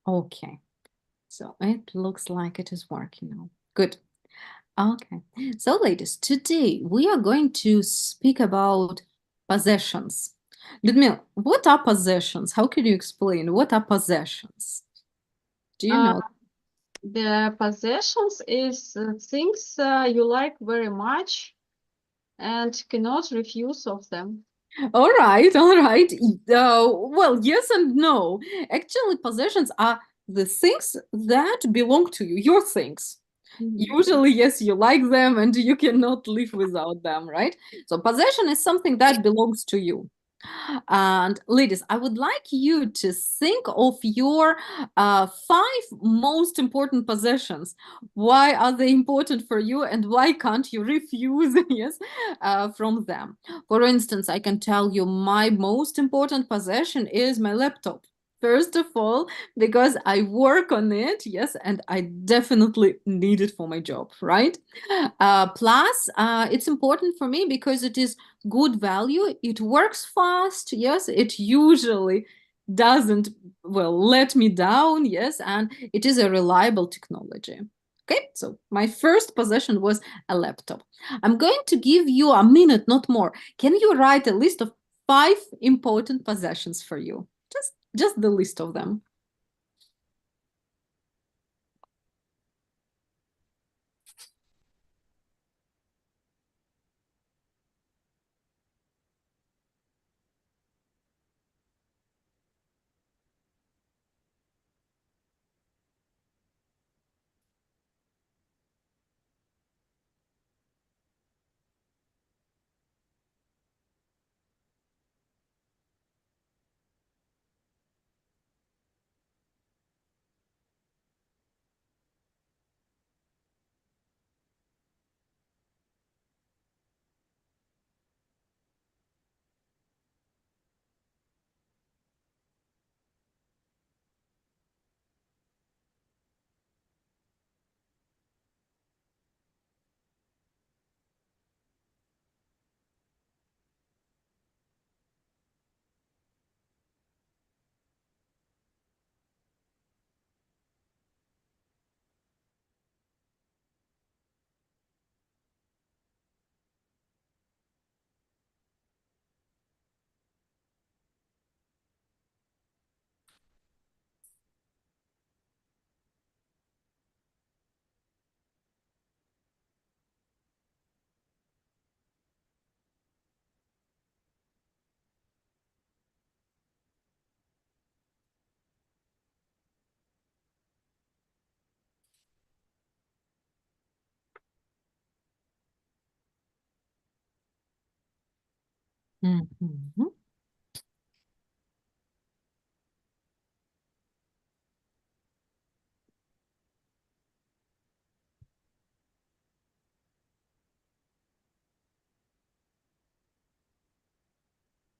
Okay, so it looks like it is working now. Good. Okay, so ladies, today we are going to speak about possessions. Ludmila, what are possessions? How could you explain what are possessions? Do you Uh, know? the possessions is things you like very much and cannot refuse of them. All right, all right. Well, yes and no. Actually, possessions are the things that belong to you, your things. Mhm. Usually, yes, you like them and you cannot live without them, right? So, possession is something that belongs to you. And ladies, I would like you to think of your five most important possessions. Why are they important for you, and why can't you refuse, yes, from them? For instance, I can tell you my most important possession is my laptop. First of all, because I work on it, yes, and I definitely need it for my job, right? Plus, it's important for me because it is good value. It works fast, yes. It usually doesn't, well, let me down, yes, and it is a reliable technology. Okay, so my first possession was a laptop. I'm going to give you a minute, not more. Can you write a list of five important possessions for you? Just the list of them. Mhm.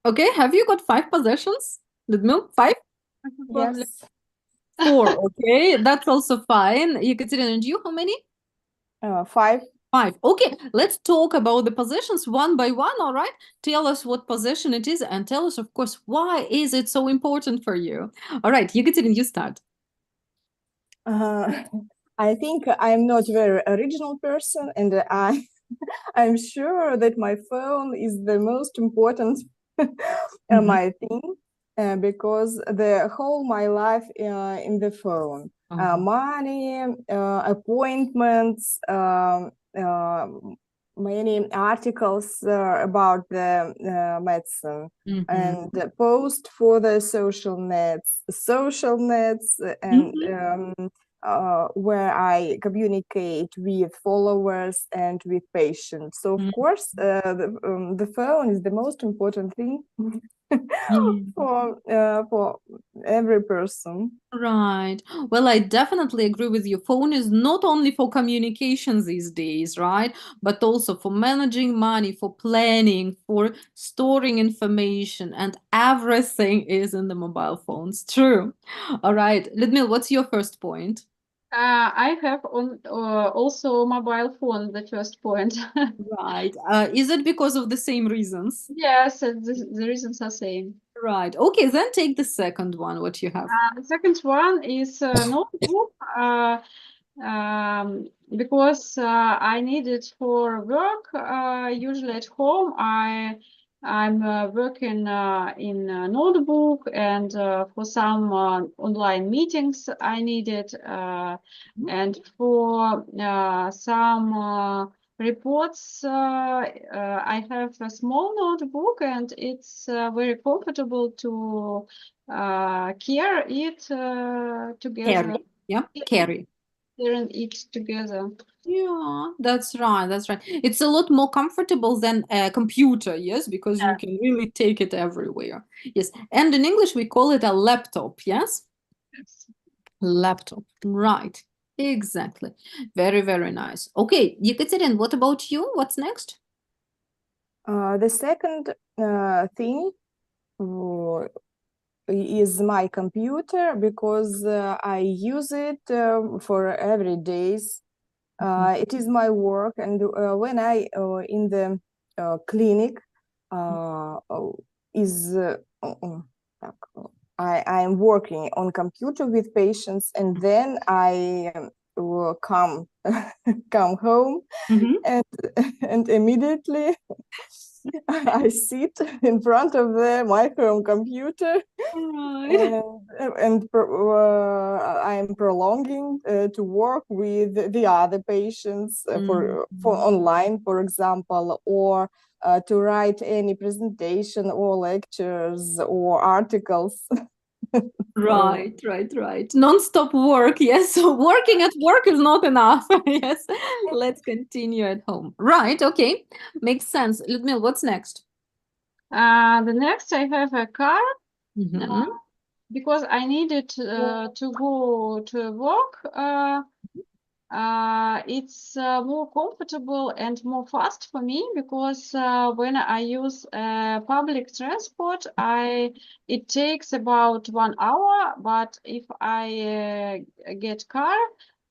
Okay, have you got five possessions? Ludmila, five? Probably. Yes, Four, okay, that's also fine. Ekaterina, and you, how many? five. Five. Okay, let's talk about the possessions one by one, all right? Tell us what possession it is and tell us, of course, why is it so important for you? All right, Ekaterina, you start. Uh, I think I'm not very original person, and I'm sure that my phone is the most important Mhm. my thing because the whole my life in the phone, Mhm. money, appointments, many articles about the medicine Mhm. and post for the social nets, and Mhm. where I communicate with followers and with patients. So, of course, the phone is the most important thing Mhm. for every person. Right. Well, I definitely agree with you. Phone is not only for communication these days, right? But also for managing money, for planning, for storing information, and everything is in the mobile phones. True. All right. Ludmila, what's your first point? I have also mobile phone, the first point. Right. Is it because of the same reasons? Yes, the reasons are same. Right. Okay, then take the second one, what you have. The second one is notebook. Because I need it for work. Usually at home, I'm working in a notebook, and for some online meetings, I need it, and for some reports, I have a small notebook, and it's very comfortable to carry it together. Carry. Yeah, carry. Carrying it together. Yeah, that's right. That's right. It's a lot more comfortable than a computer, yes, because you can really take it everywhere. Yes. And in English, we call it a laptop, yes? Yes. Laptop. Right. Exactly. Very, very nice. Okay, Yekaterin, what about you? What's next? The second thing is my computer, because I use it for every days. It is my work, and when I in the clinic is так, I am working on computer with patients, and then I come come home, Mhm. and immediately I sit in front of my home computer, Right. and I am prolonging to work with the other patients for online, for example, or to write any presentation or lectures or articles. Right, right. Non-stop work, yes. So working at work is not enough. Yes. Let's continue at home. Right, okay. Makes sense. Ludmila, what's next? The next, I have a car Mhm. because I needed to go to work. It's more comfortable and more fast for me because when I use public transport, it takes about 1 hour, but if I get car,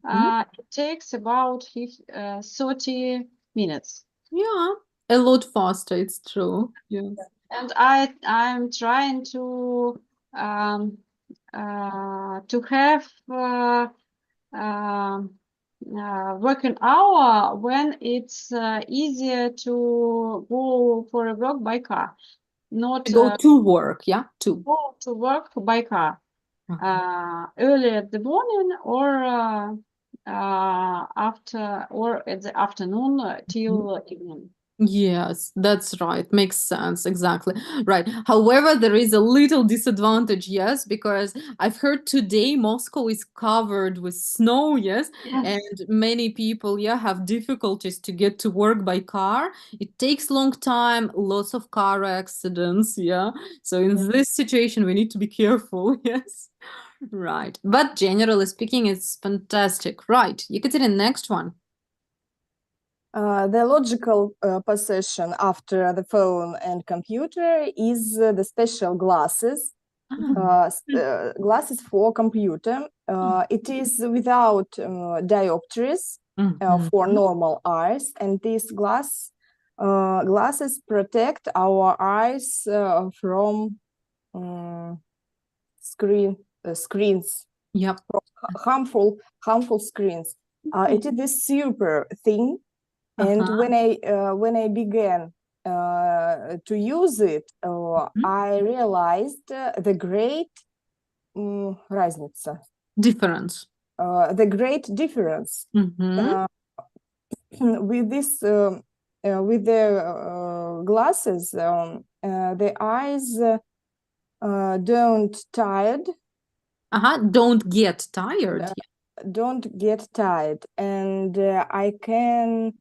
it takes about 30 minutes. Yeah, a lot faster, it's true. Yes. And I'm trying to have working hour when it's easier to go for a work by car, not Go to work, yeah, to. go to work by car Uh-huh. early at the morning or after or at the afternoon till evening. Yes, that's right. Makes sense. Exactly. Right. However, there is a little disadvantage, yes, because I've heard today Moscow is covered with snow, yes, and many people, yeah, have difficulties to get to work by car. It takes long time, lots of car accidents, yeah. So in this situation, we need to be careful, yes. Right. But generally speaking, it's fantastic. Right. Yekaterina, next one. The logical possession after the phone and computer is the special glasses. Glasses for computer. It is without dioptries for Mhm. normal eyes, and these glasses protect our eyes from screens, Yep. harmful screens. It is this super thing, and Uh-huh. when I began to use it, I realized the great разница, Difference. the great difference Mhm. with this with the glasses. The eyes don't tired, Don't get tired. don't get tired, and I can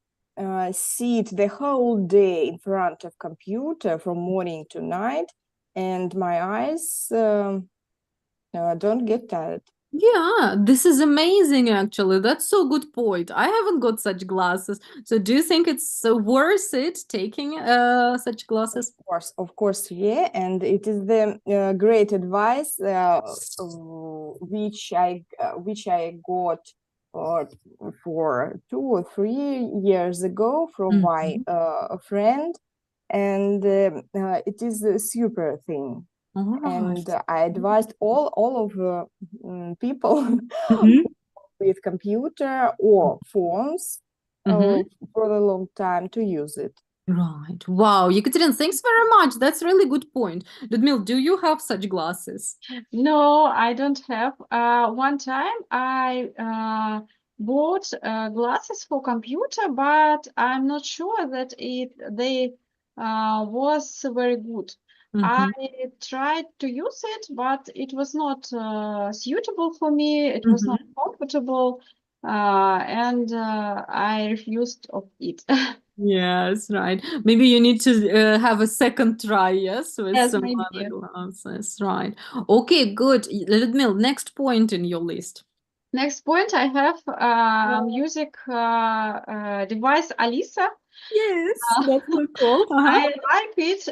sit the whole day in front of computer from morning to night, and my eyes don't get tired. Yeah, this is amazing actually. That's so good point. I haven't got such glasses. So do you think it's worth it taking such glasses? Of course, yeah, and it is the great advice which I got for 2 or 3 years ago from my Mhm. friend, and it is a super thing. All right. And I advised all of people Mhm. with computer or phones Mhm. for a long time to use it. Right. Wow, Ekaterina, thanks very much. That's really good point. Ludmila, do you have such glasses? No, I don't have. One time I bought glasses for computer, but I'm not sure that they was very good. I Mhm. tried to use it, but it was not suitable for me. It was not comfortable, and I refused of it. Yes, right. Maybe you need to have a second try, yes, with Yes, some maybe. other glasses, right? Okay, good. Ludmila, next point in your list. Next point, I have music device Alisa. Yes, that's so cool. I like it.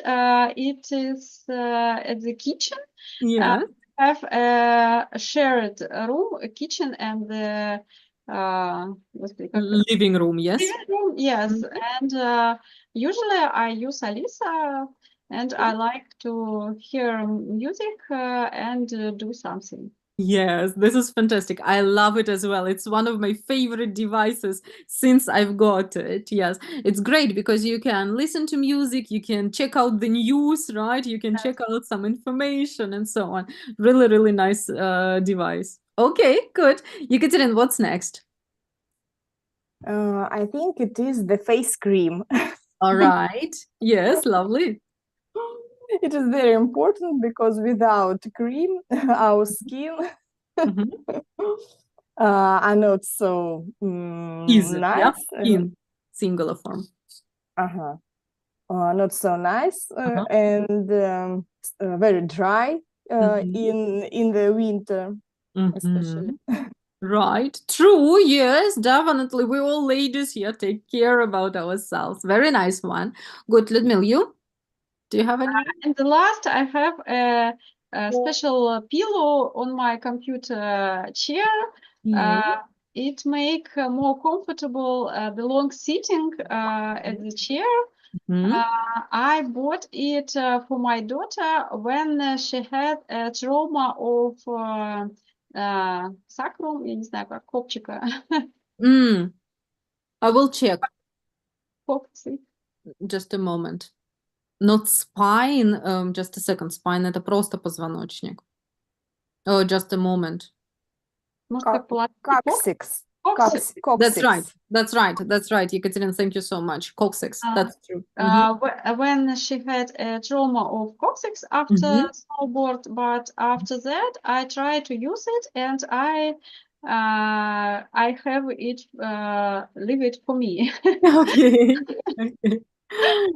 It is at the kitchen. Yeah. Have a shared room, a kitchen, and the господи, как это? Living room, yes. Living room. Yes, Mhm. and usually I use Alisa, and I like to hear music and do something. Yes, this is fantastic. I love it as well. It's one of my favorite devices since I've got it. Yes, it's great because you can listen to music, you can check out the news, right? You can check out some information and so on. Really, really nice device. Okay, good. Ekaterina, what's next? I think it is the face cream. All right. Yes, lovely. It is very important because without cream, our skin Mhm. are not so Is, yeah, nice. in singular form. Uh-huh. Not so nice Uh-huh. and very dry Mhm. in the winter, especially. Mhm. Right. True. Yes, definitely. We all ladies here take care about ourselves. Very nice one. Good. Ludmila, you? Do you have any? And the last, I have a special pillow on my computer chair. Yeah. It make more comfortable the long sitting at the chair. Mhm. I bought it for my daughter when she had a trauma of sacrum, я не знаю как, копчика. Mm. I will check. Копцы. Just a moment. Not spine. Just a second. Spine это просто позвоночник. Oh, just a moment. Может, как положить Coccyx. коксикс? That's right. Coccyx. That's right. That's right. Ekaterina, thank you so much. Coccyx. Uh, That's true. Mhm. When she had a trauma of coccyx after Mhm. snowboard, but after that I tried to use it and I have it leave it for me. Okay. Okay.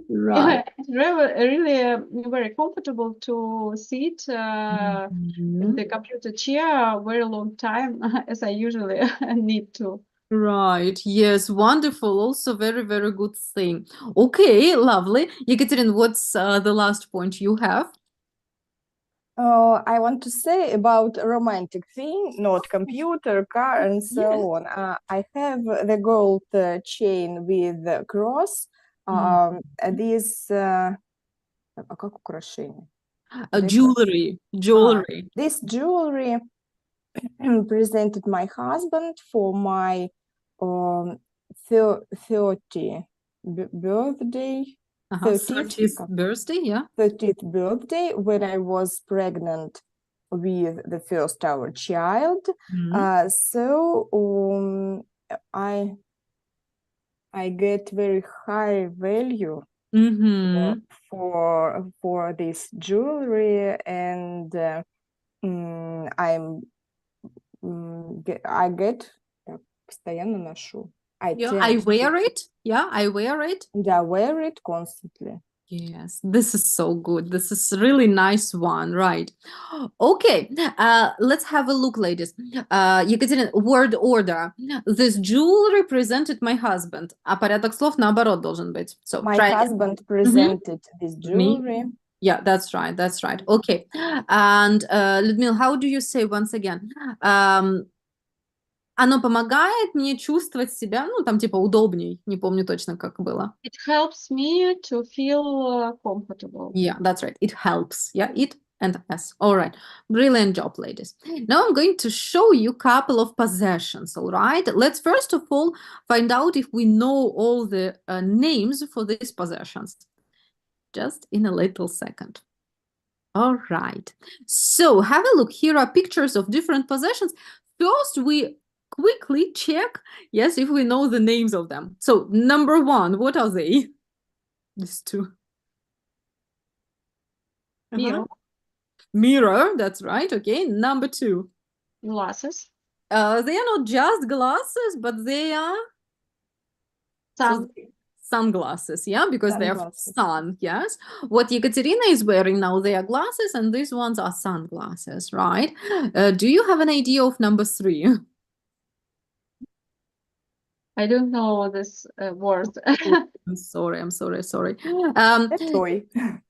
Right. It's really very comfortable to sit in Mhm. the computer chair a very long time as I usually need to. Right. Yes. Wonderful. Also very, very good thing. Okay. Lovely. Ekaterina, what's the last point you have? I want to say about a romantic thing, not computer, car, and so Yes. on. I have the gold chain with the cross. This, а как украшение? Jewelry. Jewelry. This jewelry presented my husband for my 30th birthday. 30th birthday. Yeah. 30th birthday when I was pregnant with the first our child. Mhm. So I get very high value Mhm. for this jewelry, and I get постоянно ношу. Yeah. I wear it. Yeah. I wear it. And I wear it constantly. Yes, this is so good. This is really nice one, right? Okay, let's have a look, ladies. Екатерина, word order. This jewelry presented my husband. А порядок слов наоборот должен быть. So My try it. husband presented this Me? jewelry. Yeah, that's right. That's right. Okay. And Людмила, how do you say once again? Оно помогает мне чувствовать себя, ну, там, типа, удобней. Не помню точно, как было. It helps me to feel comfortable. Yeah, that's right. It helps. Yeah, it And S. All right. Brilliant job, ladies. Now I'm going to show you a couple of possessions, all right? Let's first of all find out if we know all the names for these possessions. Just in a little second. All right. So have a look. Here are pictures of different possessions. First, we quickly check, yes, if we know the names of them. So number one, what are they? These two. Mirror, Mirror, that's right. Okay. Number two. glasses, They are not just glasses, but they are sun, sunglasses, yeah, because they are for Sunglasses. sun, yes. What Ekaterina is wearing now, they are glasses, and these ones are sunglasses, right? Do you have an idea of number three? I don't know this word. I'm sorry. A toy.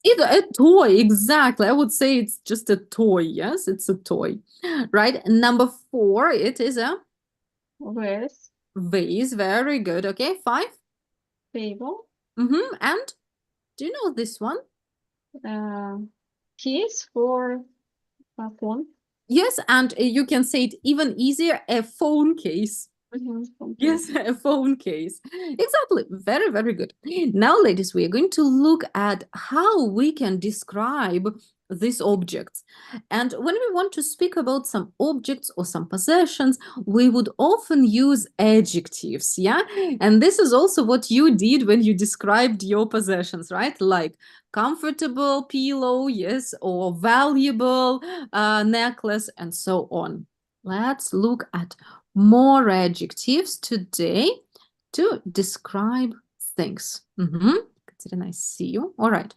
Either a toy, exactly. I would say it's just a toy, yes, it's a toy, right? Number four, it is a Vase, vase, very good. Okay, five. table, And do you know this one? case for a phone. Yes, and you can say it even easier, a phone case. Okay. Yes, a phone case. Exactly. Very, very good. Now, ladies, we are going to look at how we can describe these objects. And when we want to speak about some objects or some possessions, we would often use adjectives, yeah? And this is also what you did when you described your possessions, right? Like comfortable pillow, yes, or valuable necklace, and so on. Let's look at more adjectives today to describe things. Katerina, I see you. All right.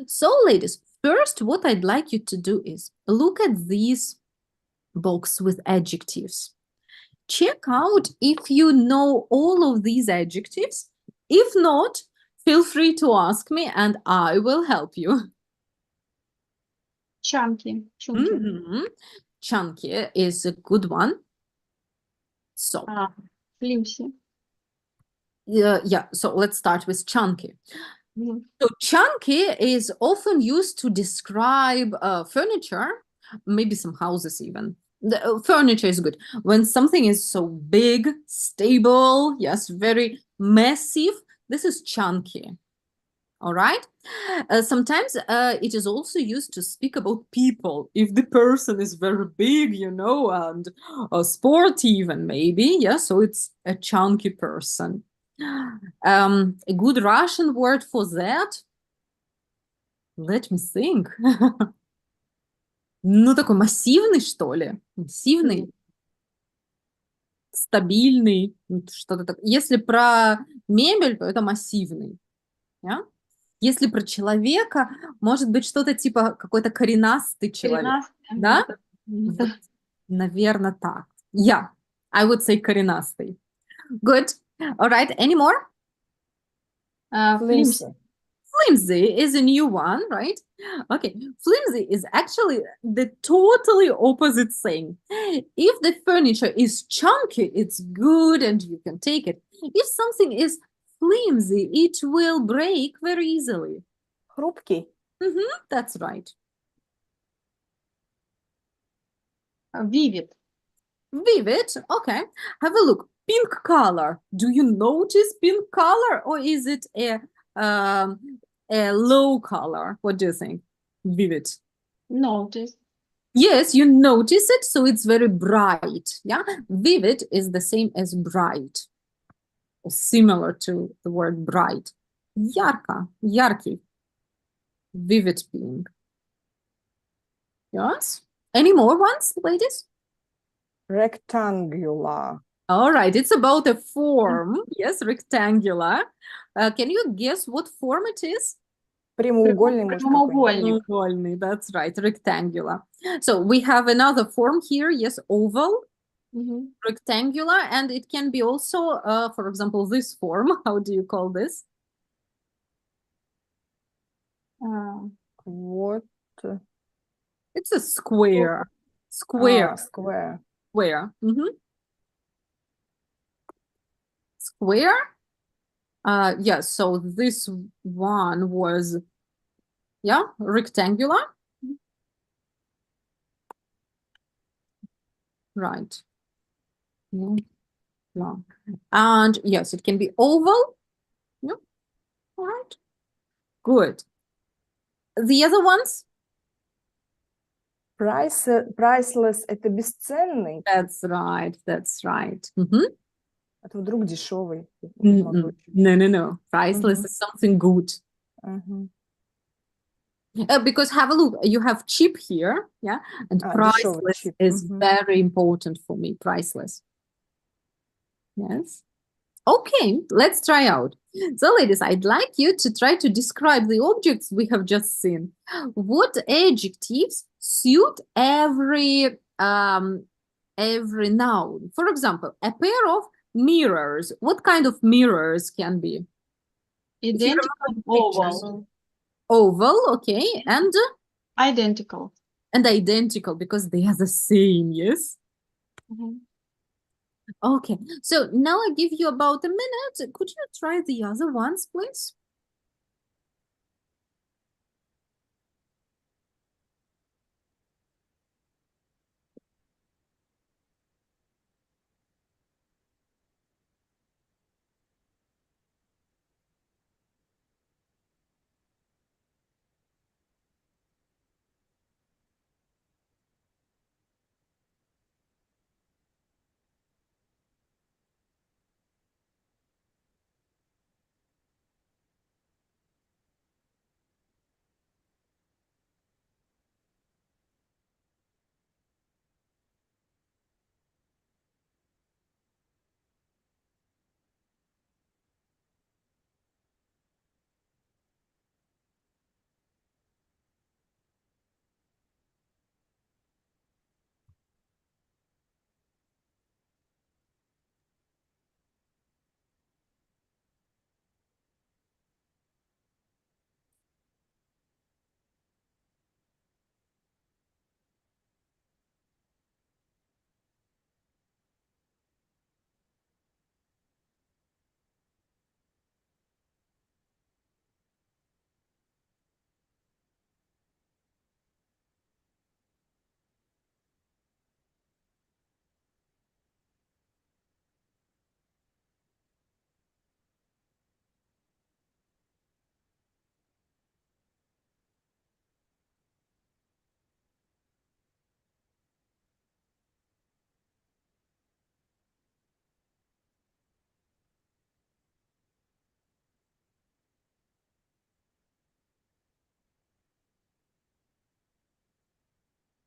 So, ladies, first, what I'd like you to do is look at these box with adjectives. Check out if you know all of these adjectives. If not, feel free to ask me and I will help you. Chunky. Chunky is a good one. So, Flimsy. yeah, so let's start with chunky. So chunky is often used to describe furniture, maybe some houses even. The furniture is good. When something is so big, stable, yes, very massive, this is chunky. All right. Sometimes it is also used to speak about people. If the person is very big, you know, and sporty even maybe, yeah, so it's a chunky person. A good Russian word for that? Let me think. Ну, такой массивный, что ли? Массивный. Стабильный. Что-то такое. Если про мебель, то это массивный. Yeah? Если про человека, может быть, что-то типа какой-то коренастый человек. Да? Вот, наверное, так. Yeah, I would say коренастый. Good. All right, any more? Flimsy. Flimsy is a new one, right? Okay, flimsy is actually the totally opposite thing. If the furniture is chunky, it's good and you can take it. If something is flimsy, it will break very easily. Хрупкий. That's right. Vivid. Vivid, okay. Have a look. Pink color. Do you notice pink color or is it a low color? What do you think? Vivid. Notice. Yes, you notice it, so it's very bright. Yeah, vivid is the same as bright, or similar to the word bright. Ярко, яркий. Vivid pink. Yes. Any more ones, ladies? Rectangular. All right, it's about a form. Yes, rectangular. Can you guess what form it is? Прямоугольный, может, какой-нибудь. Прямоугольный, that's right, rectangular. So we have another form here, yes, oval, rectangular, and it can be also, for example, this form. How do you call this? What? It's a square. Square. Square. Square. Square. Yeah, so this one was, yeah, rectangular. Right. Yeah. Yeah. And yes, it can be oval. Yeah. All right. Good. The other ones? Priceless — это бесценный, That's right. That's right. Mhm. а то вдруг дешевый. Не могу Mm-mm. еще. No. Priceless Mhm. is something good. Мгм. Because have a look, you have cheap here, yeah, and Дешевый, priceless cheap. is Мгм. very important for me. Priceless. Yes. Okay, let's try out. So, ladies, I'd like you to try to describe the objects we have just seen. What adjectives suit every noun? For example, a pair of mirrors. What kind of mirrors can be? If you remember Identical, pictures. oval. Oval, okay, and Identical. identical because they are the same, yes? Mhm. Okay, so now I give you about a minute. Could you try the other ones, please?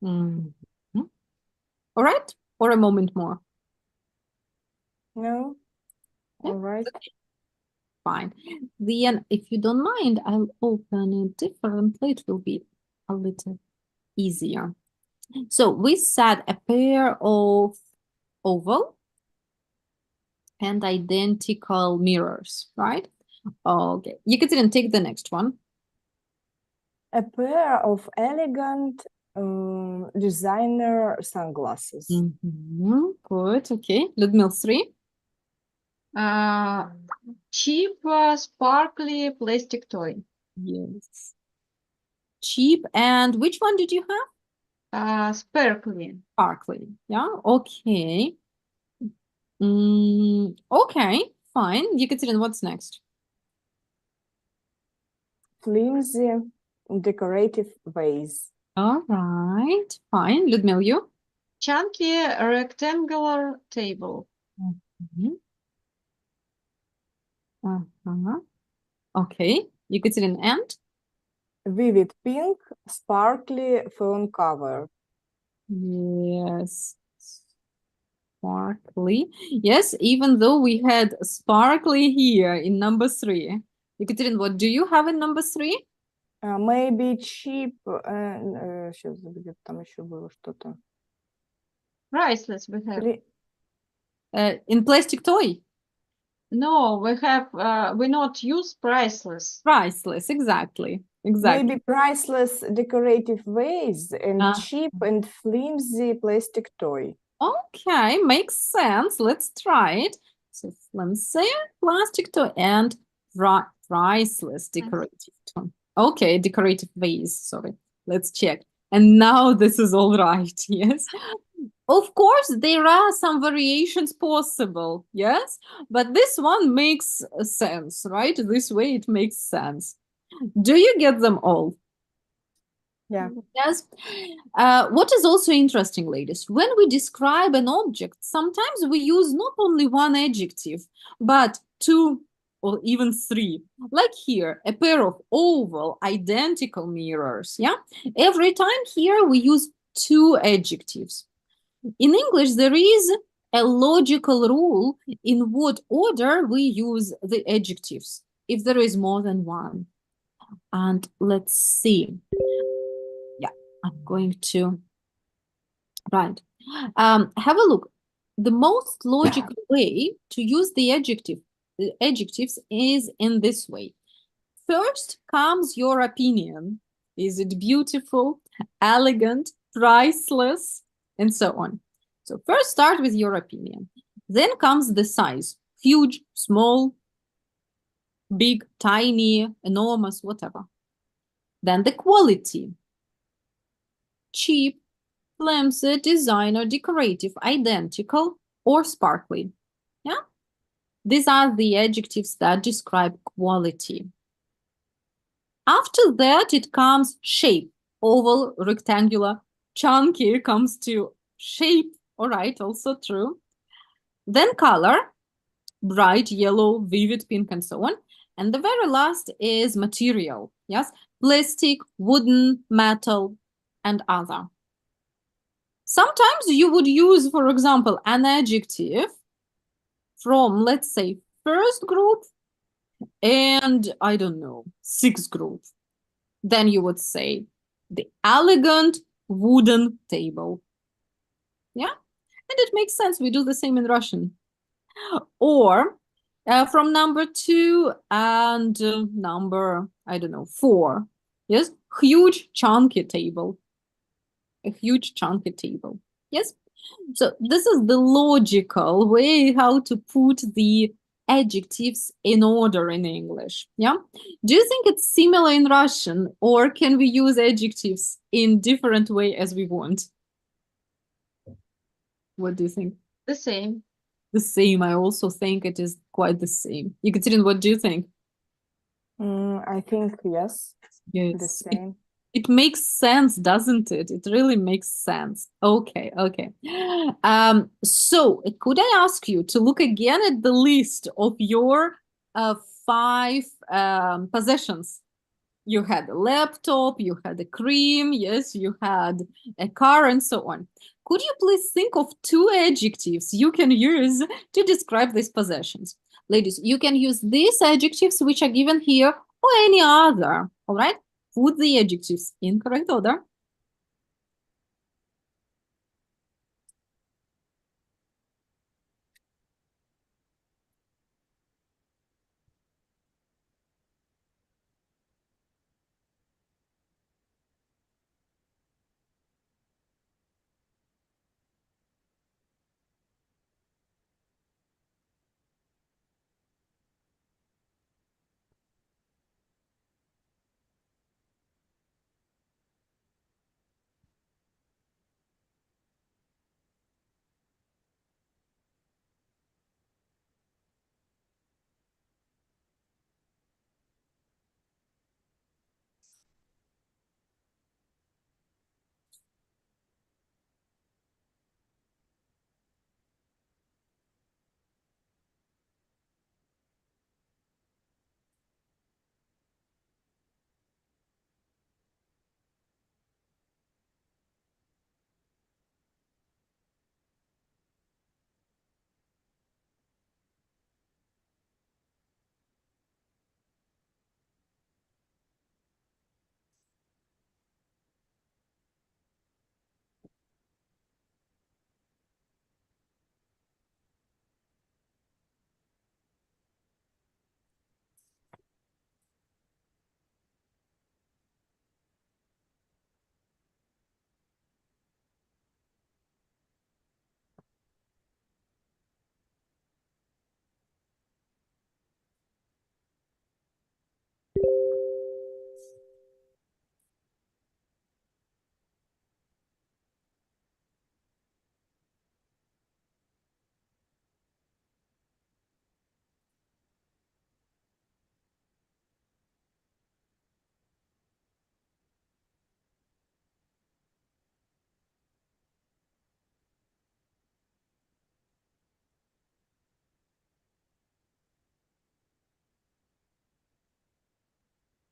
Mhm. All right, or a moment more. No? Yeah, All right. okay. Fine. Then, if you don't mind, I'll open it differently. It will be a little easier. So we said a pair of oval and identical mirrors, right? Okay. Yekaterina, take the next one. A pair of elegant designer sunglasses. Mhm. Good. Okay. Ludmil, 3. Cheap, sparkly plastic toy. Yes. Cheap. And which one did you have? Sparkly. Sparkly. Yeah. Okay. Okay. Fine. Yekaterina, what's next? Flimsy decorative vase. All right. Fine. Ludmil, you? Chunky rectangular table. Mhm. Uh-huh. Okay. Yekaterina, and? Vivid pink sparkly phone cover. Yes. Sparkly. Yes, even though we had sparkly here in number 3. Yekaterina, what do you have in number 3? Maybe cheap. Сейчас, где-то там еще было что-то. Priceless we have. In plastic toy? No, we have, we not use priceless. Priceless, exactly. Exactly. Maybe priceless decorative vase and cheap and flimsy plastic toy. Okay, makes sense. Let's try it. So flimsy plastic toy and priceless decorative toy. Okay, decorative vase, sorry. Let's check. And now this is all right, yes. Of course, there are some variations possible, yes, but this one makes sense, right? This way it makes sense. Do you get them all? Yeah. Yes. What is also interesting, ladies, when we describe an object, sometimes we use not only one adjective, but two or even three. Like here, a pair of oval identical mirrors. Yeah. Every time here we use two adjectives. In English, there is a logical rule in what order we use the adjectives if there is more than one. And let's see. Yeah, I'm going to, right. Have a look. The most logical way to use the adjectives is in this way. First comes your opinion. Is it beautiful, elegant, priceless, and so on? So first start with your opinion. Then comes the size. Huge, small, big, tiny, enormous, whatever. Then the quality. Cheap, flimsy, designer, decorative, identical, or sparkly. Yeah? These are the adjectives that describe quality. After that, it comes shape, oval, rectangular, chunky comes to shape, all right, also true. Then color, bright yellow, vivid pink, and so on. And the very last is material, yes, plastic, wooden, metal, and other. Sometimes you would use, for example, an adjective from, let's say, first group and, I don't know, sixth group. Then you would say the elegant wooden table. Yeah, and it makes sense. We do the same in Russian. Or from number 2 and number, I don't know, 4. Yes, huge chunky table. A huge chunky table. Yes. So this is the logical way how to put the adjectives in order in English. Yeah. Do you think it's similar in Russian, or can we use adjectives in different way as we want? What do you think? The same. The same. I also think it is quite the same. Ekaterina, what do you think? I think yes, the Yes. same. It makes sense, doesn't it? It really makes sense. Okay, okay. So could I ask you to look again at the list of your 5 possessions? You had a laptop, you had a cream, yes, you had a car, and so on. Could you please think of 2 adjectives you can use to describe these possessions? Ladies, you can use these adjectives which are given here or any other, all right? Put the adjectives in correct order.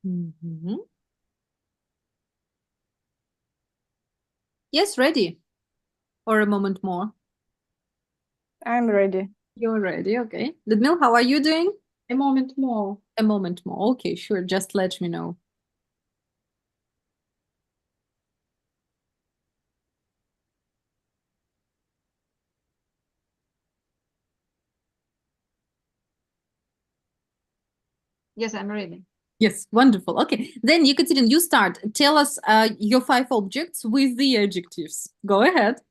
Mhm. Yes, ready. Or a moment more. I'm ready. You're ready, okay. Ludmila, how are you doing? A moment more. A moment more. Okay, sure. Just let me know. Yes, I'm ready. Yes, wonderful. Okay, then Yekaterin, you start. Tell us your 5 objects with the adjectives. Go ahead.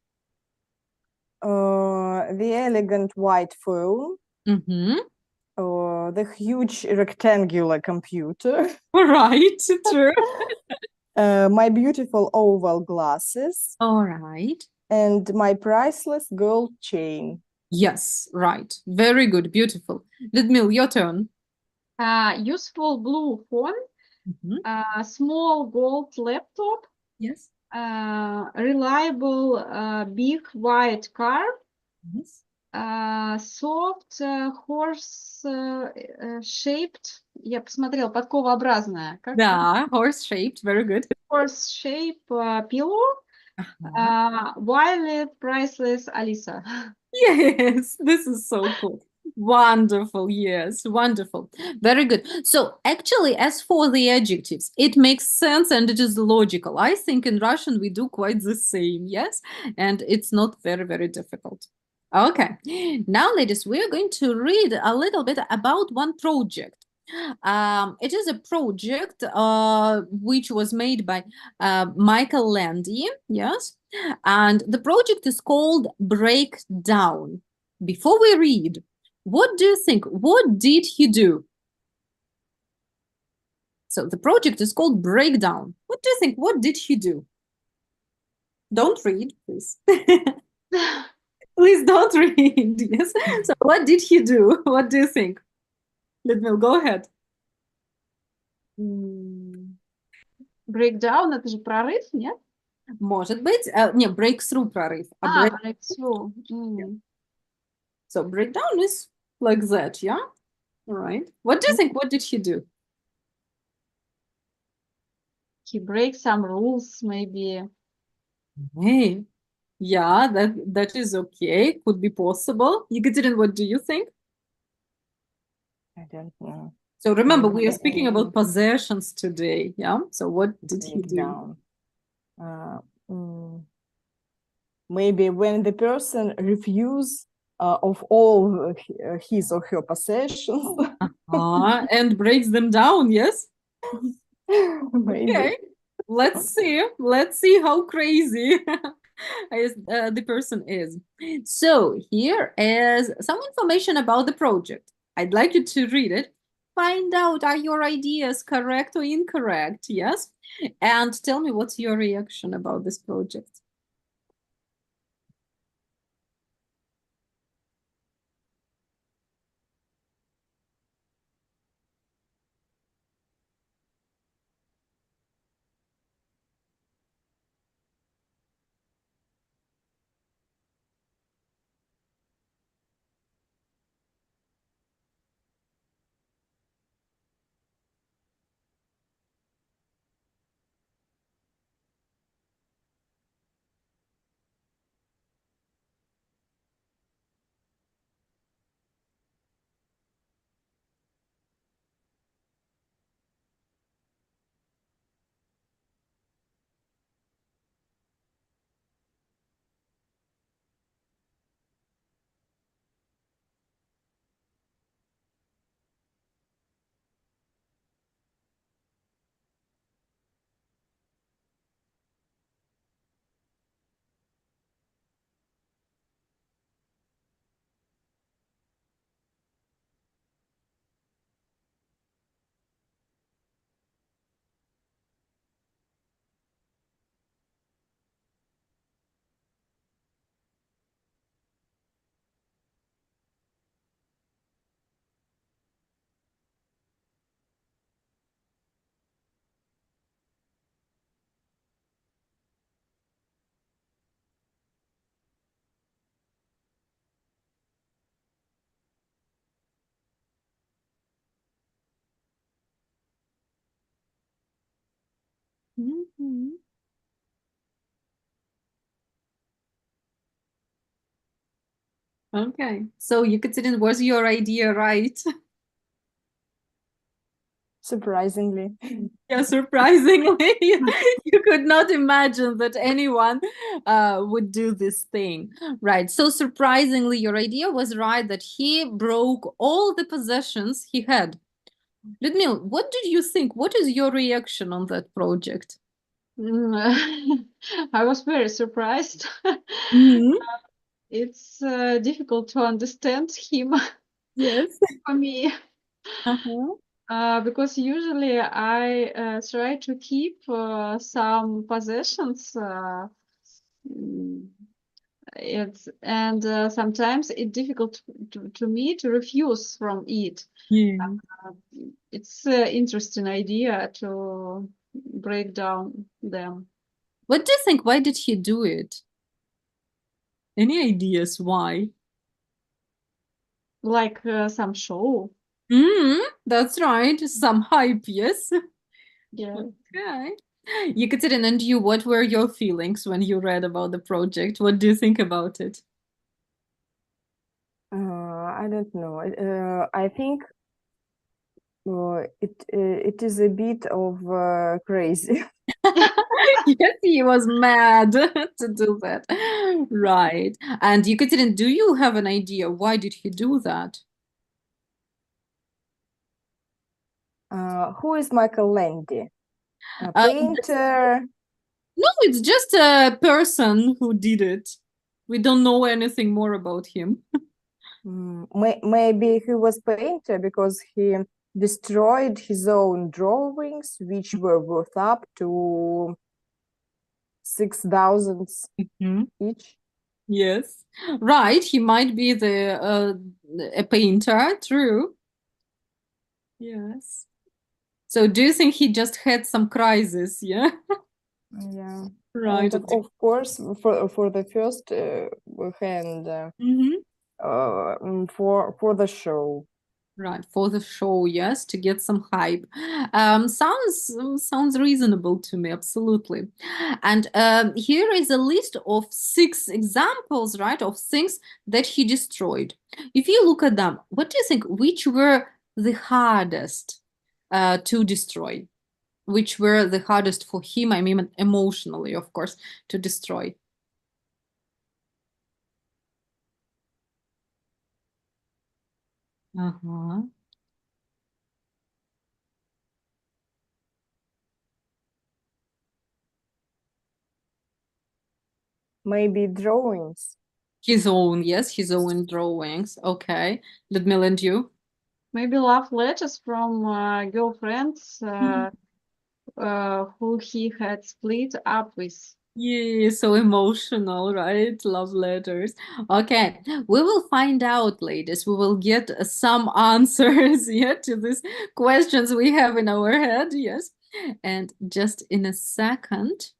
The elegant white phone, Mm-hmm. the huge rectangular computer, Right, true. my beautiful oval glasses, All right. and my priceless gold chain. Yes, right. Very good. Beautiful. Ludmila, your turn. Useful blue phone, Mhm. small gold laptop, Yes. reliable big white car, Yes. soft horse shaped. Я посмотрела, подковообразная. Как Да, horse-shaped. Very good. horse shape pillow, violet priceless Alisa. Yes, this is so cool. Wonderful. Yes, wonderful. Very good. So, actually, as for the adjectives, it makes sense and it is logical. I think in Russian we do quite the same. Yes, and it's not very, very difficult. Okay. Now, ladies, we're going to read a little bit about one project. It is a project which was made by Michael Landy. Yes. And the project is called Breakdown. Before we read, what do you think? What did he do? So the project is called Breakdown. What do you think? What did he do? Don't read, please. Please don't read. Yes. So what did he do? What do you think? Людмила, go ahead. Breakdown, это же прорыв, нет? Может быть. Не, breakthrough прорыв. Breakthrough. So breakdown is like that, yeah? All right. What do you think? What did he do? He breaks some rules, maybe. Hey, yeah, that is okay. Could be possible. Ekaterin, what do you think? I don't know. So remember, we are speaking about possessions today, yeah? So what did he do? Breakdown. Maybe when the person refuse of all his or her possessions. And breaks them down, yes? Maybe. Okay, let's see. Let's see how crazy the person is. So here is some information about the project. I'd like you to read it. Find out, are your ideas correct or incorrect? Yes. And tell me what's your reaction about this project. Mhm. Okay, so Yekaterina, was your idea right? Surprisingly. Yeah, surprisingly, you could not imagine that anyone would do this thing, right? So surprisingly, your idea was right that he broke all the possessions he had. Ludmila, what did you think? What is your reaction on that project? I was very surprised. Mhm. It's difficult to understand him Yes. for me. Uh-huh. Because usually I try to keep some possessions. Sometimes it's difficult to me to refuse from it. Yeah. It's an interesting idea to break down them. What do you think? Why did he do it? Any ideas why? Like some show. That's right. Some hype, yes. Yeah. Okay. Yekaterina, and you, what were your feelings when you read about the project? What do you think about it? I don't know. I think it is a bit of crazy. Yes, he was mad to do that. Right. And Yekaterina, do you have an idea why did he do that? Who is Michael Landy? A Uh, painter. no, it's just a person who did it. We don't know anything more about him. Maybe he was painter because he destroyed his own drawings, which were worth up to 6,000 Mhm. each. Yes, right. He might be a painter, true. Yes. So do you think he just had some crisis? Yeah. Yeah. Right. And of course, for the first hand, Mhm. for the show. Right, for the show, yes, to get some hype. Sounds reasonable to me, absolutely. And here is a list of 6 examples, right, of things that he destroyed. If you look at them, what do you think? Which were the hardest to destroy? Which were the hardest for him? I mean, emotionally, of course, to destroy. Uh-huh. Maybe drawings. His own, yes, his own drawings. Okay. Ludmila, and you? Maybe love letters from girlfriends who he had split up with. Yeah, so emotional, right? Love letters. Okay, we will find out, ladies. We will get some answers, yeah, to these questions we have in our head, yes. And just in a second.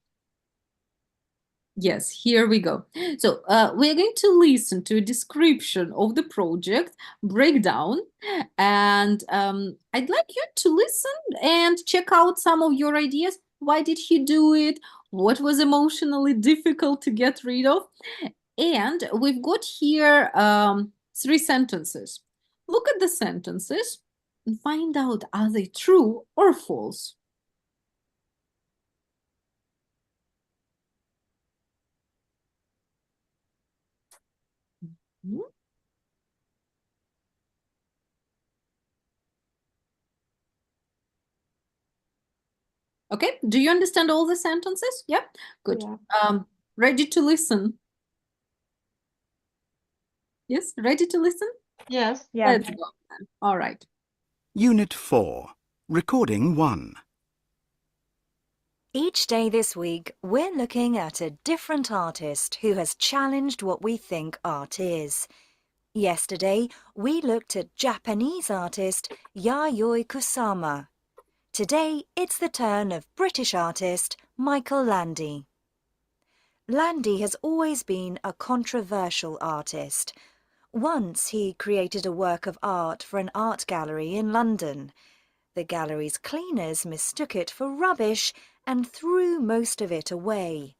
Yes, here we go. So we're going to listen to a description of the project breakdown, and I'd like you to listen and check out some of your ideas. Why did he do it? What was emotionally difficult to get rid of? And we've got here 3 sentences. Look at the sentences and find out, are they true or false? Hmm? Okay, do you understand all the sentences? Yeah, good. Yeah. Ready to listen? Yes, ready to listen? Yes. Yeah. Let's go then. All right. Unit 4. Recording 1. Each day this week, we're looking at a different artist who has challenged what we think art is. Yesterday, we looked at Japanese artist Yayoi Kusama. Today, it's the turn of British artist Michael Landy. Landy has always been a controversial artist. Once he created a work of art for an art gallery in London. The gallery's cleaners mistook it for rubbish and threw most of it away.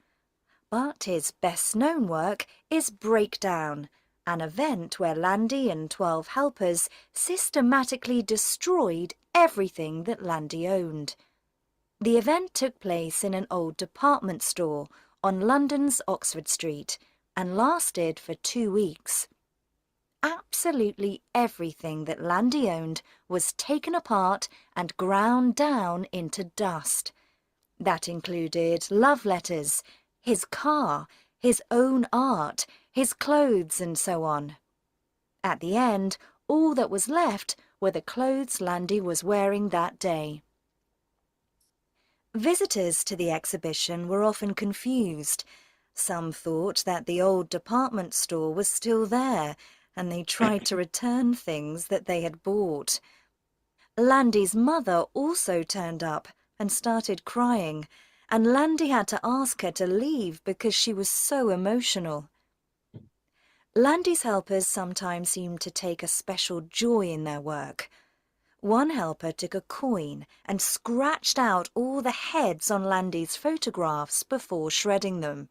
But his best-known work is Breakdown, an event where Landy and 12 helpers systematically destroyed everything that Landy owned. The event took place in an old department store on London's Oxford Street and lasted for 2 weeks. Absolutely everything that Landy owned was taken apart and ground down into dust. That included love letters, his car, his own art, his clothes, and so on. At the end, all that was left were the clothes Landy was wearing that day. Visitors to the exhibition were often confused. Some thought that the old department store was still there, and they tried to return things that they had bought. Landy's mother also turned up and started crying, and Landy had to ask her to leave because she was so emotional. Landy's helpers sometimes seemed to take a special joy in their work. One helper took a coin and scratched out all the heads on Landy's photographs before shredding them.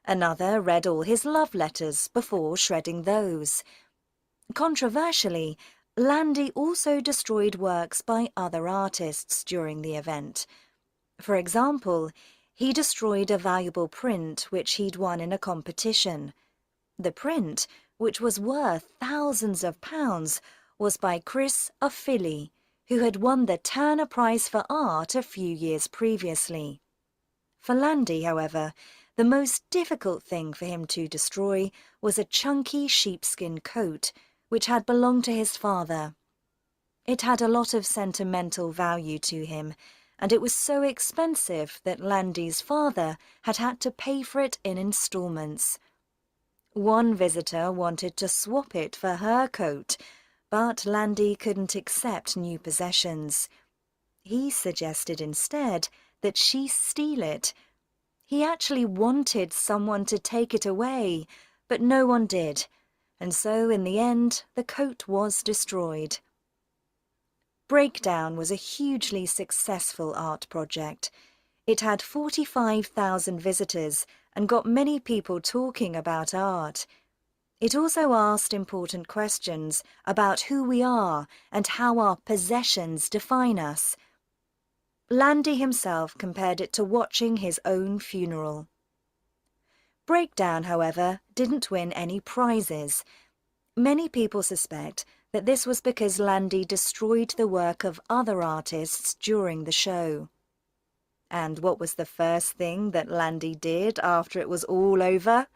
Another read all his love letters before shredding those. Controversially, Landy also destroyed works by other artists during the event. For example, he destroyed a valuable print which he'd won in a competition. The print, which was worth thousands of pounds, was by Chris Ofili, who had won the Turner Prize for Art a few years previously. For Landy, however, the most difficult thing for him to destroy was a chunky sheepskin coat, which had belonged to his father. It had a lot of sentimental value to him, and it was so expensive that Landy's father had to pay for it in installments. One visitor wanted to swap it for her coat, but Landy couldn't accept new possessions. He suggested instead that she steal it. He actually wanted someone to take it away, but no one did, and so in the end the coat was destroyed. Breakdown was a hugely successful art project. It had 45,000 visitors and got many people talking about art. It also asked important questions about who we are and how our possessions define us. Landy himself compared it to watching his own funeral. Breakdown, however, didn't win any prizes. Many people suspect that this was because Landy destroyed the work of other artists during the show. And what was the first thing that Landy did after it was all over?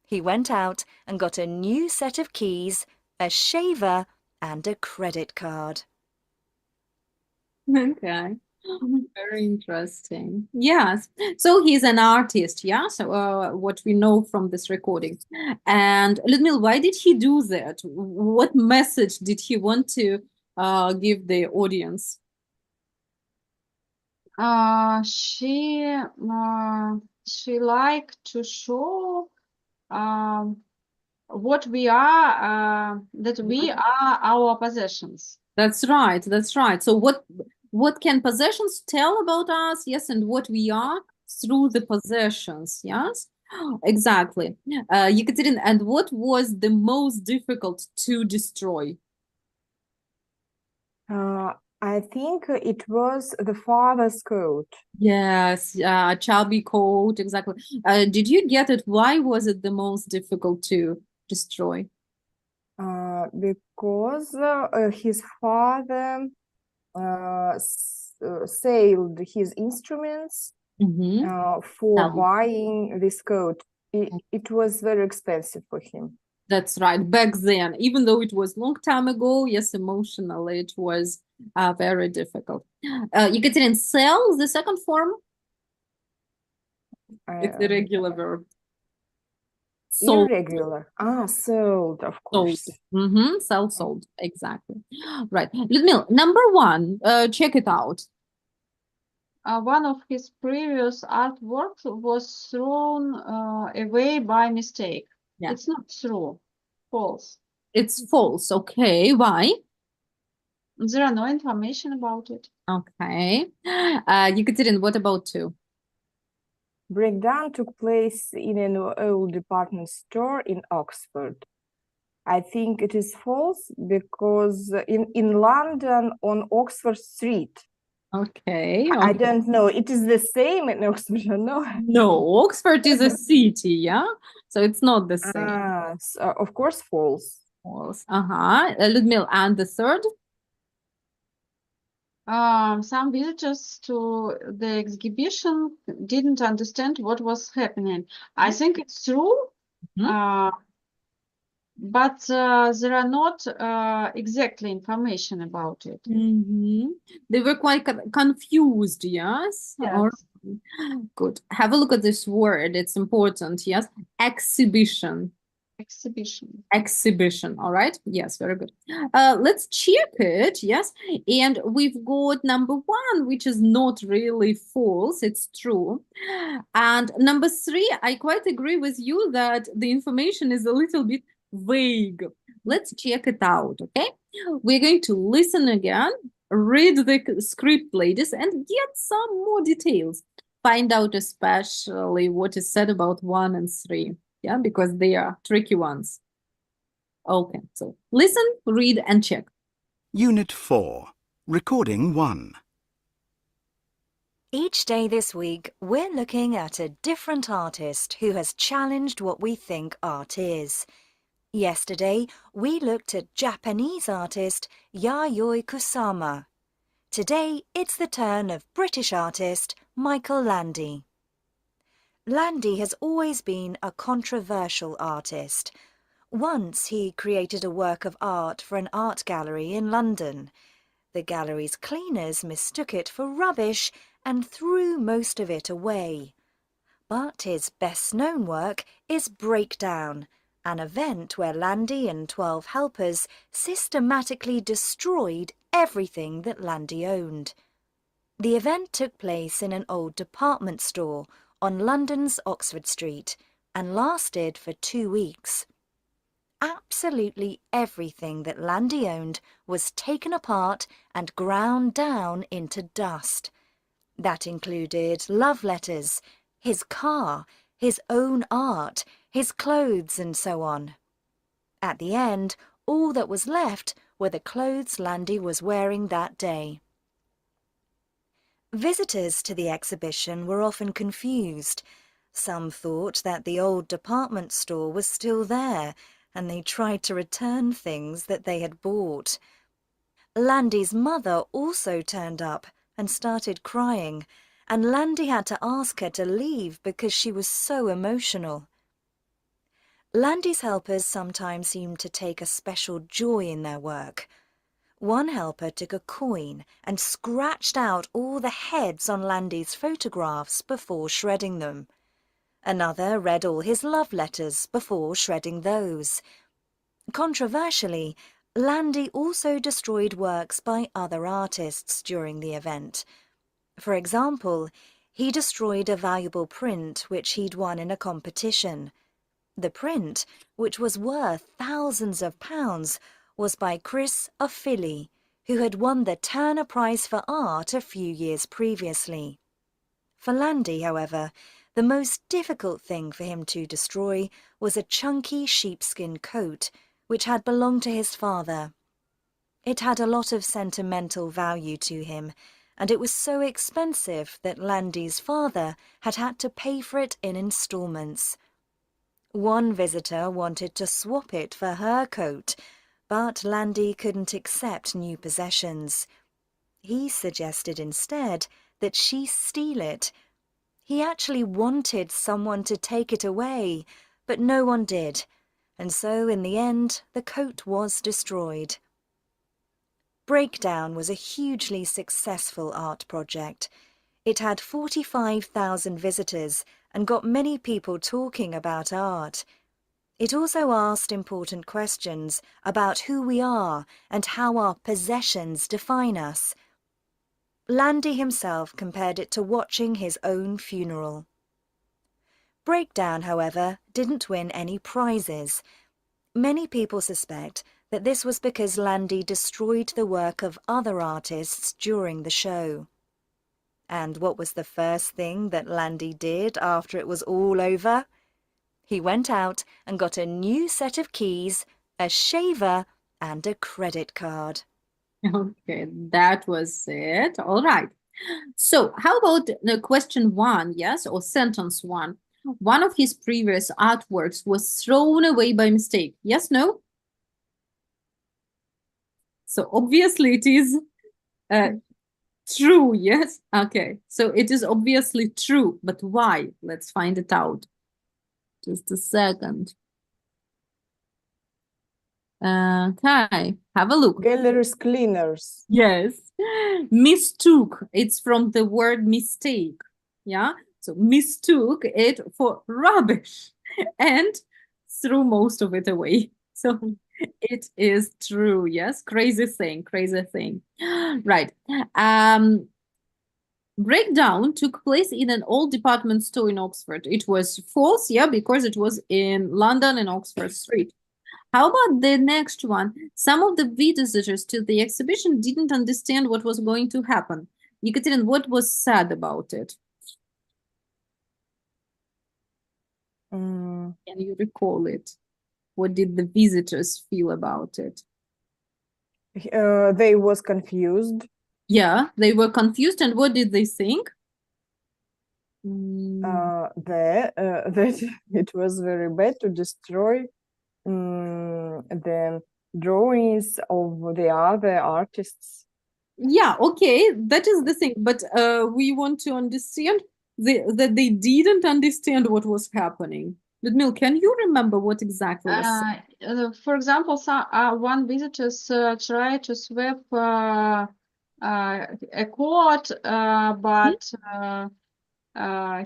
He went out and got a new set of keys, a shaver, and a credit card. Okay. Very interesting. Yes. So he's an artist, yeah? So what we know from this recording. And Ludmila, why did he do that? What message did he want to give the audience? She liked to show what we are, that we are our possessions. That's right. That's right. So what can possessions tell about us? Yes, and what we are through the possessions. Yes, exactly. Ekaterina, and what was the most difficult to destroy? I think it was the father's coat. Yes, chubby coat, exactly. Did you get it? Why was it the most difficult to destroy? Because his father sold his instruments for buying this coat. It was very expensive for him. That's right. Back then, even though it was long time ago, yes, emotionally it was very difficult. Ekaterina, sell, the second form? It's the regular verb. Sold. Irregular. Sold, of Sold. course. Sell, sold. Exactly. Right. Ludmila, number one, check it out. One of his previous artworks was thrown away by mistake. Yeah. It's not true. False. It's false. Okay. Why? There are no information about it. Okay. Yekaterina, what about 2? Breakdown took place in an old department store in Oxford. I think it is false because in London on Oxford Street. Okay. I don't know. It is the same in Oxford, no? No, Oxford is a city, yeah? So it's not the same. So of course, false. False. Ludmila, and the 3rd? Some visitors to the exhibition didn't understand what was happening. I think it's true, but there are not exactly information about it. They were quite confused, yes? Or good. Have a look at this word. It's important, yes? Exhibition. Exhibition, all right? Yes, very good. Let's check it, yes? And we've got number 1, which is not really false, it's true. And number 3, I quite agree with you that the information is a little bit vague. Let's check it out, okay? We're going to listen again, read the script, ladies, and get some more details. Find out especially what is said about 1 and 3. Yeah, because they are tricky ones. Okay, so listen, read, and check. Unit 4. Recording 1. Each day this week, we're looking at a different artist who has challenged what we think art is. Yesterday, we looked at Japanese artist Yayoi Kusama. Today, it's the turn of British artist Michael Landy. Landy has always been a controversial artist. Once he created a work of art for an art gallery in London. The gallery's cleaners mistook it for rubbish and threw most of it away. But his best-known work is Breakdown, an event where Landy and 12 helpers systematically destroyed everything that Landy owned. The event took place in an old department store on London's Oxford Street and lasted for 2 weeks. Absolutely everything that Landy owned was taken apart and ground down into dust. That included love letters, his car, his own art, his clothes, and so on. At the end, all that was left were the clothes Landy was wearing that day. Visitors to the exhibition were often confused. Some thought that the old department store was still there, and they tried to return things that they had bought. Landy's mother also turned up and started crying, and Landy had to ask her to leave because she was so emotional. Landy's helpers sometimes seemed to take a special joy in their work. One helper took a coin and scratched out all the heads on Landy's photographs before shredding them. Another read all his love letters before shredding those. Controversially, Landy also destroyed works by other artists during the event. For example, he destroyed a valuable print which he'd won in a competition. The print, which was worth thousands of pounds, was by Chris Ofili, who had won the Turner Prize for Art a few years previously. For Landy, however, the most difficult thing for him to destroy was a chunky sheepskin coat, which had belonged to his father. It had a lot of sentimental value to him, and it was so expensive that Landy's father had to pay for it in installments. One visitor wanted to swap it for her coat, but Landy couldn't accept new possessions. He suggested instead that she steal it. He actually wanted someone to take it away, but no one did, and so in the end the coat was destroyed. Breakdown was a hugely successful art project. It had 45,000 visitors and got many people talking about art. It also asked important questions about who we are and how our possessions define us. Landy himself compared it to watching his own funeral. Breakdown, however, didn't win any prizes. Many people suspect but this was because Landy destroyed the work of other artists during the show. And what was the first thing that Landy did after it was all over? He went out and got a new set of keys, a shaver, and a credit card. Okay, that was it. All right. So how about the question 1, yes, or sentence 1? One of his previous artworks was thrown away by mistake. Yes, no? So obviously it is true, yes? Okay, so it is obviously true, but why? Let's find it out. Just a second. Okay, have a look. Galleries cleaners. Yes, mistook. It's from the word mistake. Yeah, so mistook it for rubbish and threw most of it away. So it is true. Yes, crazy thing, crazy thing. Right. Breakdown took place in an old department store in Oxford. It was false, yeah, because it was in London and Oxford Street. How about the next one? Some of the visitors to the exhibition didn't understand what was going to happen. Ekaterina, what was said about it? Can you recall it? What did the visitors feel about it? They was confused. Yeah, they were confused, and what did they think? That it was very bad to destroy the drawings of the other artists. Yeah, okay, that is the thing. But we want to understand that they didn't understand what was happening. Ludmila, can you remember what exactly was said? For example, one visitors tried to sweep a court, but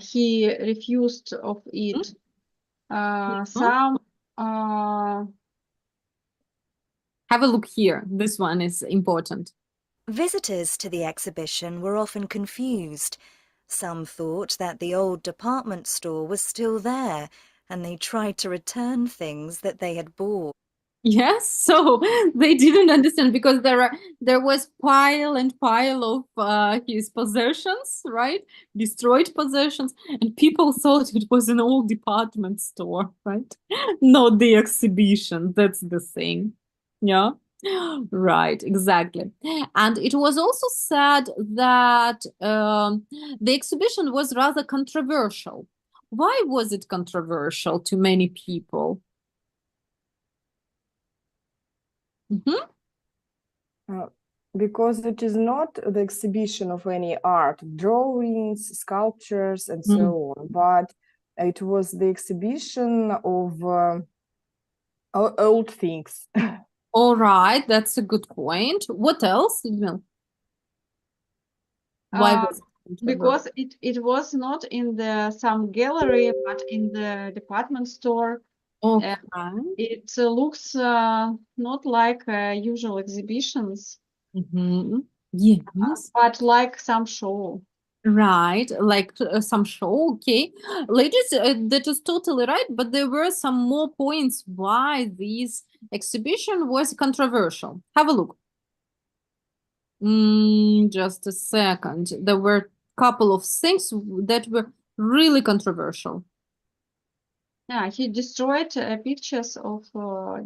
he refused of it. Some Have a look here. This one is important. Visitors to the exhibition were often confused. Some thought that the old department store was still there, and they tried to return things that they had bought. Yes, so they didn't understand because there was pile and pile of his possessions, right? Destroyed possessions, and people thought it was an old department store, right? Not the exhibition. That's the thing. Yeah. Right, exactly. And it was also said that the exhibition was rather controversial. Why was it controversial to many people? Because it is not the exhibition of any art, drawings, sculptures, and so on, but it was the exhibition of old things. All right, that's a good point. What else? Why was it because it was not in some gallery, but in the department store. okay. It looks not like usual exhibitions, Yes. but like some show. Right, like some show, okay. Ladies, that is totally right, but there were some more points why this exhibition was controversial. Have a look. Just a second. There were a couple of things that were really controversial. Yeah, he destroyed pictures of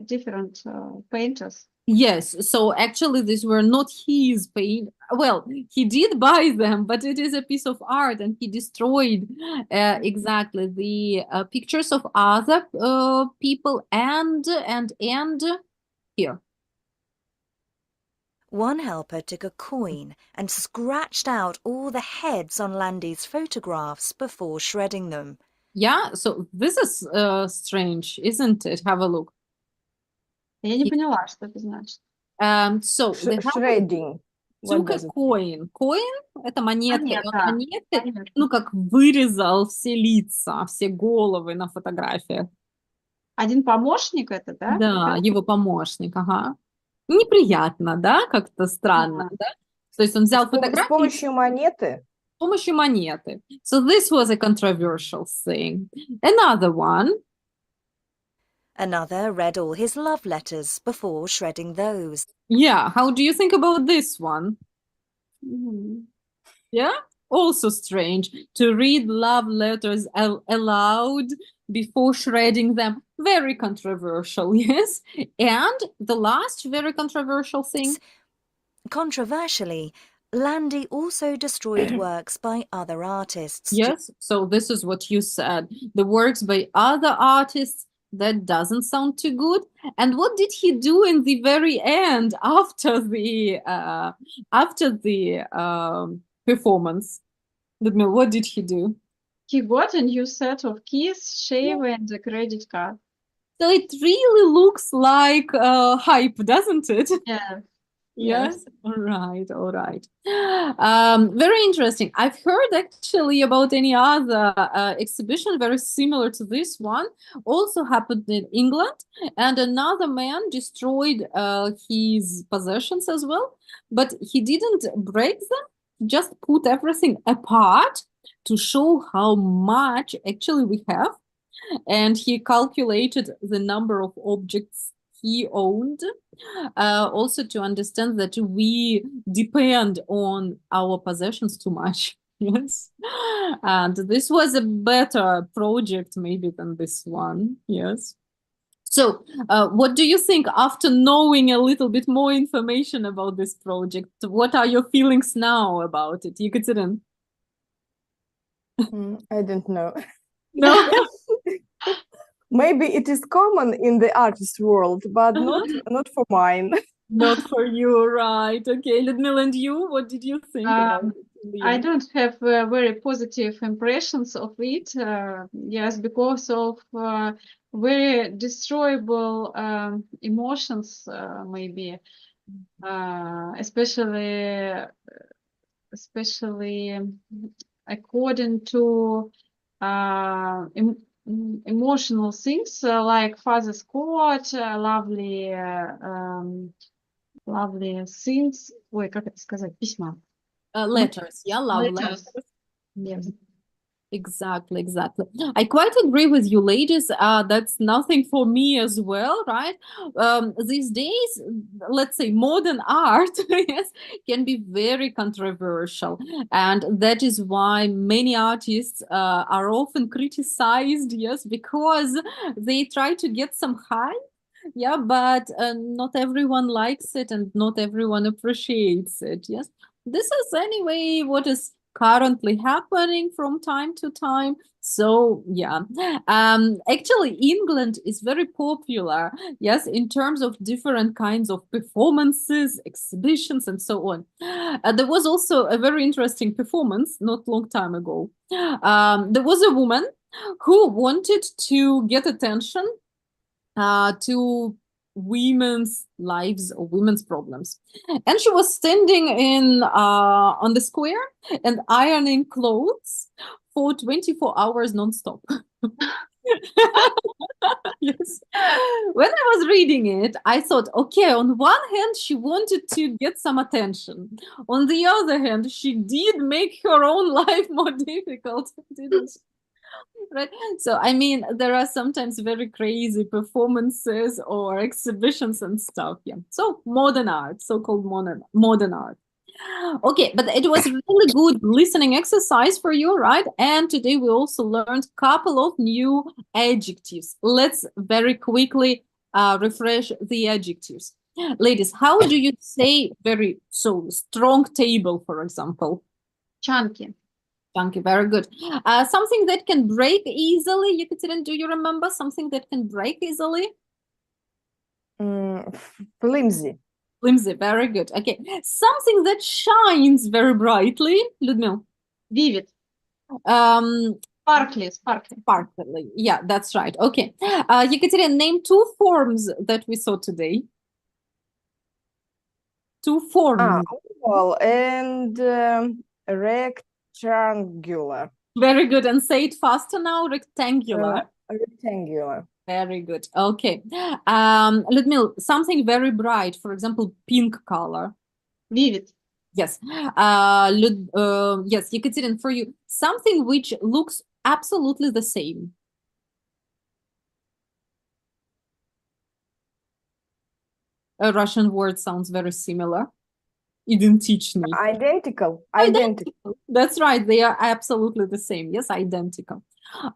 different painters. Yes, so actually these were not his paint. Well, he did buy them, but it is a piece of art, and he destroyed exactly the pictures of other people and here. One helper took a coin and scratched out all the heads on Landy's photographs before shredding them. Yeah, so this is strange, isn't it? Have a look. Я не поняла, что это значит. So the helper Shredding. took a coin. Coin — это монетка. И он монеты, Понятно. ну, как вырезал все лица, все головы на фотографиях. Один помощник это, да? Да, его помощник, ага. Неприятно, да? Как-то странно, да? То есть он взял С фотографию помощью монеты. с помощью монеты. So this was a controversial thing. Another one. Another read all his love letters before shredding those. Yeah, how do you think about this one? Yeah, also strange to read love letters aloud before shredding them. Very controversial, yes. And the last very controversial thing. Controversially, Landy also destroyed works by other artists. Yes, so this is what you said. The works by other artists, that doesn't sound too good. And what did he do in the very end after the performance? Ludmila, what did he do? He got a new set of keys, shave, and a credit card. So it really looks like hype, doesn't it? Yeah. Yes. All right. Very interesting. I've heard actually about any other exhibition very similar to this one, also happened in England, and another man destroyed his possessions as well, but he didn't break them, just put everything apart to show how much actually we have, and he calculated the number of objects he owned, also to understand that we depend on our possessions too much. Yes, and this was a better project maybe than this one. Yes. So, what do you think after knowing a little bit more information about this project? What are your feelings now about it, Yekaterina? I don't know. No. Maybe it is common in the artist world, but not for mine. Not for you, right? Okay, Ludmila, and you, what did you think about it in the I end? don't have very positive impressions of it. Yes, because of very destroyable emotions, maybe, especially according to emotional things like Father's Court, lovely things. Ой, как это сказать? Письма. Letters, yeah, love Letters. letters. Yes. Exactly. I quite agree with you, ladies. That's nothing for me as well, right? These days, let's say modern art, yes, can be very controversial. And that is why many artists are often criticized, yes, because they try to get some hype. Yeah, but not everyone likes it and not everyone appreciates it. Yes, this is anyway what is currently happening from time to time. So yeah, actually England is very popular, yes, in terms of different kinds of performances, exhibitions, and so on. There was also a very interesting performance not long time ago. There was a woman who wanted to get attention to women's lives or women's problems, and she was standing in on the square and ironing clothes for 24 hours non-stop. Yes. When I was reading it, I thought, okay, on one hand, she wanted to get some attention. On the other hand, she did make her own life more difficult, didn't she? Right. So, I mean, there are sometimes very crazy performances or exhibitions and stuff. Yeah. So, modern art, so-called modern art. Okay, but it was really good listening exercise for you, right? And today we also learned a couple of new adjectives. Let's very quickly refresh the adjectives. Ladies, how do you say strong table, for example? Chunky. Chunky, very good. Something that can break easily. Yekaterina, do you remember something that can break easily? Flimsy. Flimsy, very good. Okay, something that shines very brightly. Ludmila. Vivid. Sparkly. Sparkly. Yeah, that's right. Okay. Yekaterina, name two forms that we saw today. Two forms. Oval and rectangular. Very good. And say it faster now. Rectangular. Rectangular. Very good. Okay. Ludmila, something very bright, for example, pink color. Vivid. Yes. Yes, Yekaterina, for you, something which looks absolutely the same. a Russian word sounds very similar? Идентичный. Identical. That's right. They are absolutely the same. Yes, identical.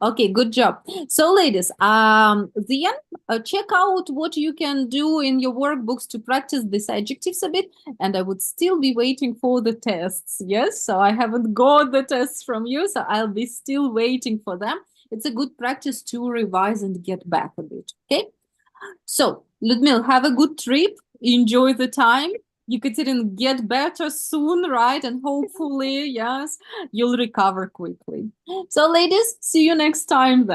Okay, good job. So, ladies, then check out what you can do in your workbooks to practice these adjectives a bit, and I would still be waiting for the tests. Yes, so I haven't got the tests from you, so I'll be still waiting for them. It's a good practice to revise and get back a bit. Okay. So, Ludmila, have a good trip. Enjoy the time. Ekaterina, get better soon, right? And hopefully, yes, you'll recover quickly. So, ladies, see you next time then.